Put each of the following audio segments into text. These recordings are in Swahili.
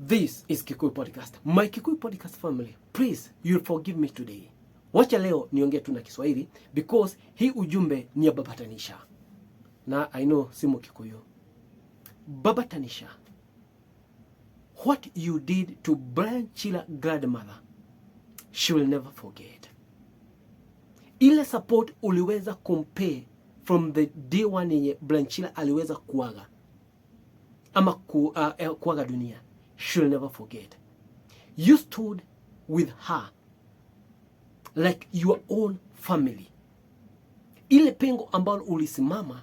This is Kikuyu Podcast. My Kikuyu Podcast family, please, you'll forgive me today. Wacha leo niongee tu na Kiswahili because hii ujumbe ni ya Baba Tanisha. Na I know simu Kikuyu. Baba Tanisha, what you did to Chira grandmother, she will never forget. Ile support uliweza compare from the day one yenye Chira aliweza kuaga ama kuaga dunia, she'll never forget. You stood with her like your own family. Ile pengo ambalo ulisimama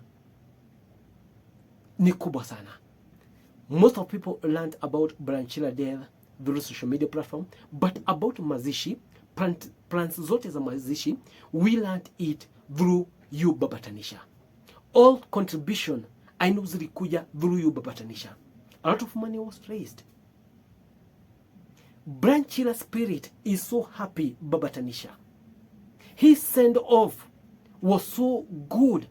ni kubwa sana. Most of people learned about Chira death through social media platform, but about mazishi, plans zote za mazishi, we learned it through you, Baba Tanisha. All contribution I know zilikuja through you, Baba Tanisha. A lot of money was raised. Chira spirit is so happy, Baba Tanisha. His send off was so good.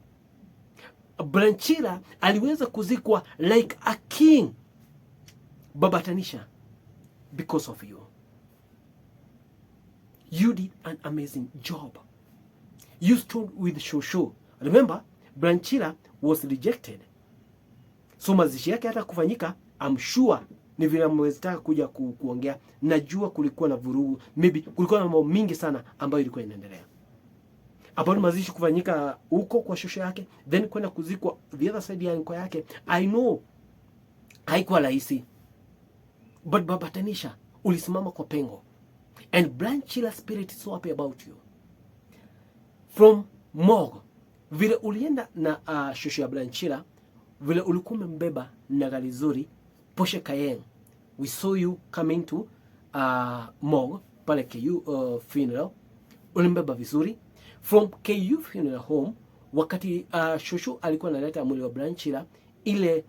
Chira aliweza kuzikwa like a king, Baba Tanisha, because of you. You did an amazing job. You stood with Shosho. Remember, Chira was rejected. So mazishi yake hata kufanyika, I'm sure ni vile mwezitaka kuja kuongea. Najua kulikuwa na vurugu, maybe kulikuwa na mambo mingi sana ambayo ilikuwa inaendelea. About mazishi kufanyika huko kwa Shosho yake, then kwenda kuzikwa the other side ya nko yake. I know haikuwa rahisi. But Baba Tanisha, ulisimama kwa pengo. And Chira spirit is so happy about you. From morgue, vile ulienda na Shosho ya Chira, vile ulikuwa umembeba na gari zuri Porsche Cayenne. We saw you coming to morgue pale KU funeral. Ulimbeba vizuri. From KU funeral home, wakati Shosho alikuwa analeta mwili wa Chira, ile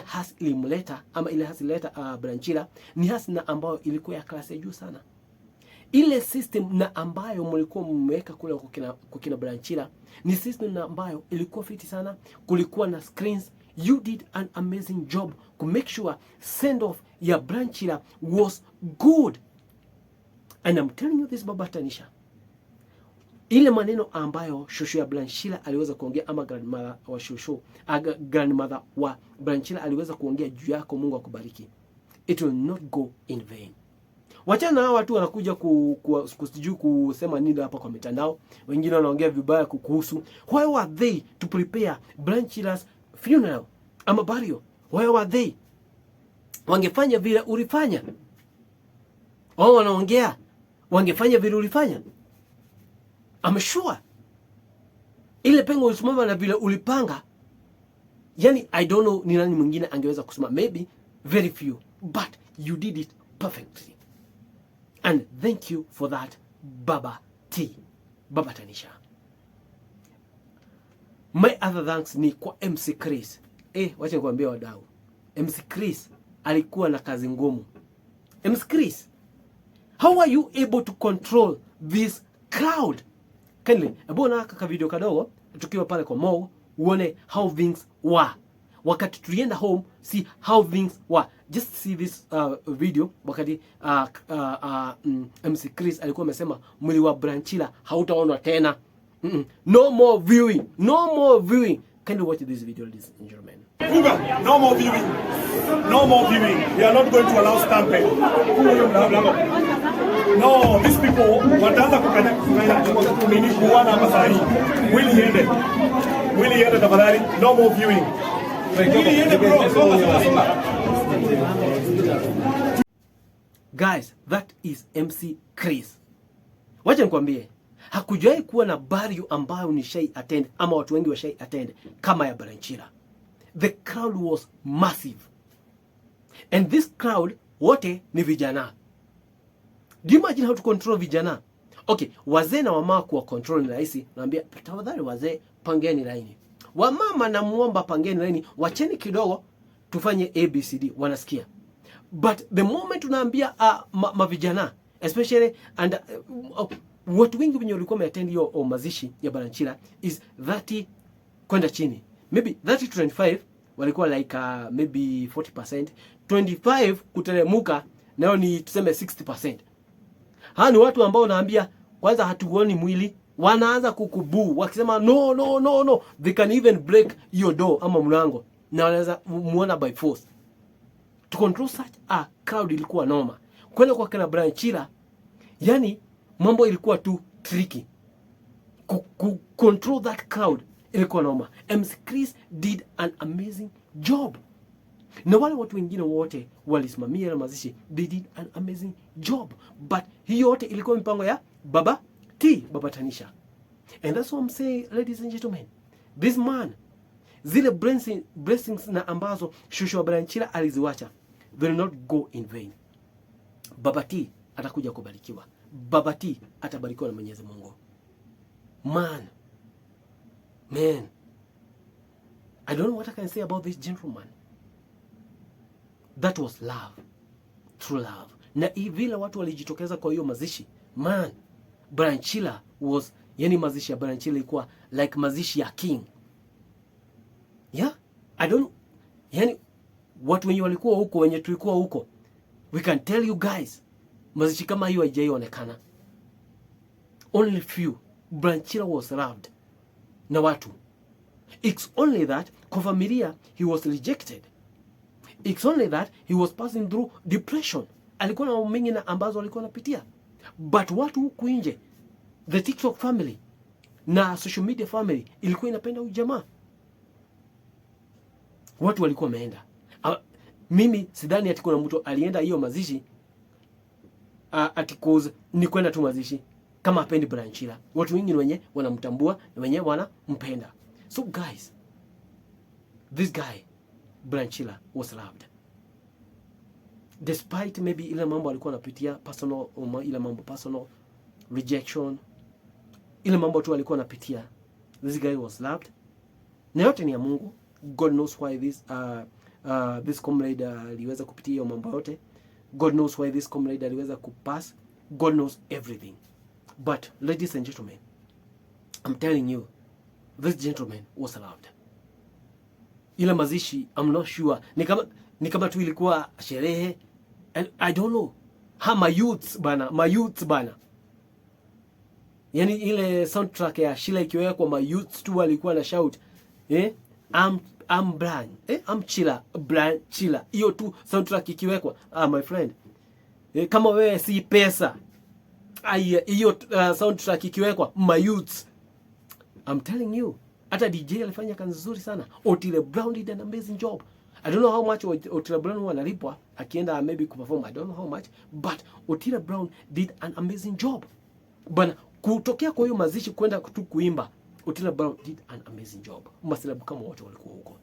hasi ilimleta ama ile hasi ileta Chira ni hasi na ambayo ilikuwa ya klasi ya juu sana. Ile system na ambayo mlikuwa mmeweka kule kwa kina Chira ni system na ambayo ilikuwa fiti sana. Kulikuwa na screens. You did an amazing job to make sure send off ya Chira was good. And I'm telling you this, Baba Tanisha, ile maneno ambayo Shosho ya Chira aliweza kuongea ama grandmother wa Shosho, grandmother wa Chira aliweza kuongea juu yako, Mungu akubariki. It will not go in vain. Wachana hao watu wanakuja kusiju kusema nini hapa kwa mitandao. Wengine wanaongea vibaya kukuhusu. Why were they to prepare Chira's funeral ama burial? Why were they? Wangefanya vile ulifanya. Wao wanaongea wangefanya vile ulifanya. I'm sure ile pengo ulisimama na vile ulipanga. Yani I don't know ni nani mwingine angeweza kusema, maybe very few, but you did it perfectly. And thank you for that, Baba Tanisha. My other thanks ni kwa MC Chris. Wacha nikwambie wadau. MC Chris alikuwa na kazi ngumu. MC Chris, how are you able to control this crowd? Kindly, ebona kaka video kadogo tukiwa pale kwa mall uone how things were. Wakati tulienda home, see how things were. Just see this video wakati MC Chris alikuwa amesema mwili wa Chira hautaonwa tena. No more viewing. No more viewing. Can you watch this video, ladies and gentlemen? No more viewing. No more viewing. We are not going to allow stampede. No, these people wataanza kumini kuwana hapa saa hii. Willy yende tafadhali. No more viewing. Guys, that is MC Chris. Wacha nikwambie, hakujawahi kuwa na burial ambayo nishai attend ama watu wengi washai attend kama ya Chira. The crowd was massive. And this crowd wote ni vijana. Do you imagine how to control vijana? Okay, wazee na wamama kuwa control ni rahisi. Naambia tafadhali wazee pangeni laini. Wamama na muomba pangeni laini, wacheni kidogo tufanye ABCD, wanasikia. But the moment unaambia mavijana, especially and watu wengi wenye walikuwa wameattend hiyo mazishi ya Chira is 30 kwenda chini. Maybe 30 to 25 walikuwa like maybe 40%, 25 kuteremuka nayo ni tuseme 60%. Hawa ni watu ambao naambia kwanza hatuoni mwili, wanaanza kukubuu wakisema no no no no, they can even break your door ama mlango na wanaweza muona by force. To control such a crowd ilikuwa noma. Kwenda kwa kina Brian Chira, yani mambo ilikuwa tu tricky. Control that crowd ilikuwa noma. MC Chris did an amazing job. Na wale watu wengine wote walisimamia na mazishi, they did an amazing job. But hiyo yote ilikuwa mipango ya Baba Talisha. And that's what I'm saying, ladies and gentlemen. This man, zile blessings na ambazo shushu wa Brian Chira aliziwacha, they will not go in vain. Baba T atakuja kubarikiwa. Baba T atabarikiwa na Mwenyezi Mungu. Man, I don't know what I can say about this gentleman. That was love. True love. Na vile watu walijitokeza kwa hiyo mazishi. Man, Brian Chira was, yani mazishi ya Brian Chira ilikuwa like mazishi ya king. Yeah? I don't, yani watu wenye walikuwa huko, wenye tulikuwa huko, we can tell you guys, mazishi kama hiyo haijaionekana. Only few. Brian Chira was loved na watu. It's only that kwa familia he was rejected. It's only that he was passing through depression. Alikuwa na mambo mengi na ambazo alikuwa anapitia. But watu huku nje, the TikTok family na social media family ilikuwa inapenda huyu jamaa. Watu walikuwa wameenda. Mimi sidhani ati kuna mtu alienda hiyo mazishi ati cause ni kwenda tu mazishi kama apendi Brian Chira. Watu wengi wenye wanamtambua na wenye wanampenda. So guys, this guy Brian Chira was loved. Despite maybe ile mambo alikuwa anapitia personal, ile mambo personal rejection, ile mambo tu alikuwa anapitia, this guy was loved. Na yote ni ya Mungu. God knows why this comrade aliweza kupitia hiyo mambo yote. God knows why this comrade aliweza kupass. God knows everything. But ladies and gentlemen, I'm telling you, this gentleman was loved. Ile mazishi, I'm not sure, ni kama tu ilikuwa sherehe, and I don't know. My youths bana. Yani ile soundtrack ya Chira ikiwekwa, my youths tu walikuwa na shout, I'm Brian, I'm Chira, Brian Chira. Hiyo tu soundtrack ikiwekwa, my friend. Kama wewe si pesa, hiyo soundtrack ikiwekwa, my youths, I'm telling you, hata DJ alifanya kazi nzuri sana. Otile Brown did an amazing job. I don't know how much Otile Brown analipwa akienda maybe kuperform, I don't know how much, but Otile Brown did an amazing job. Bana, kutokea kwa hiyo mazishi kwenda tu kuimba, Otile Brown did an amazing job. Maselabu kama wote walikuwa huko.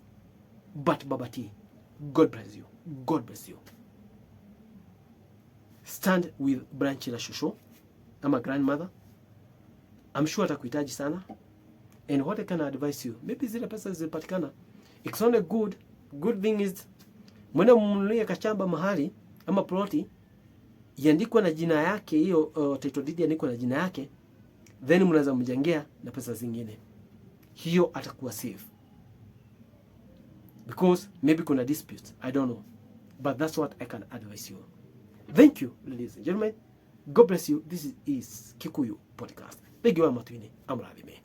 But Baba T, God bless you. God bless you. Stand with Brian Chira Shusho. I'm a grandmother. I'm sure atakuhitaji sana. And what I can advise you, maybe zile pesa zipatikana. It's not a good thing is, mwenda mnunulie kachamba mahali ama ploti iandikwa na jina yake, hiyo title deed iandikwa na jina yake, then mnaweza mjengea na pesa zingine. Hiyo atakuwa safe. Because maybe kuna dispute, I don't know. But that's what I can advise you. Thank you, ladies and gentlemen. God bless you. This is Kikuyu Podcast. Begi wa matwini, amradhime.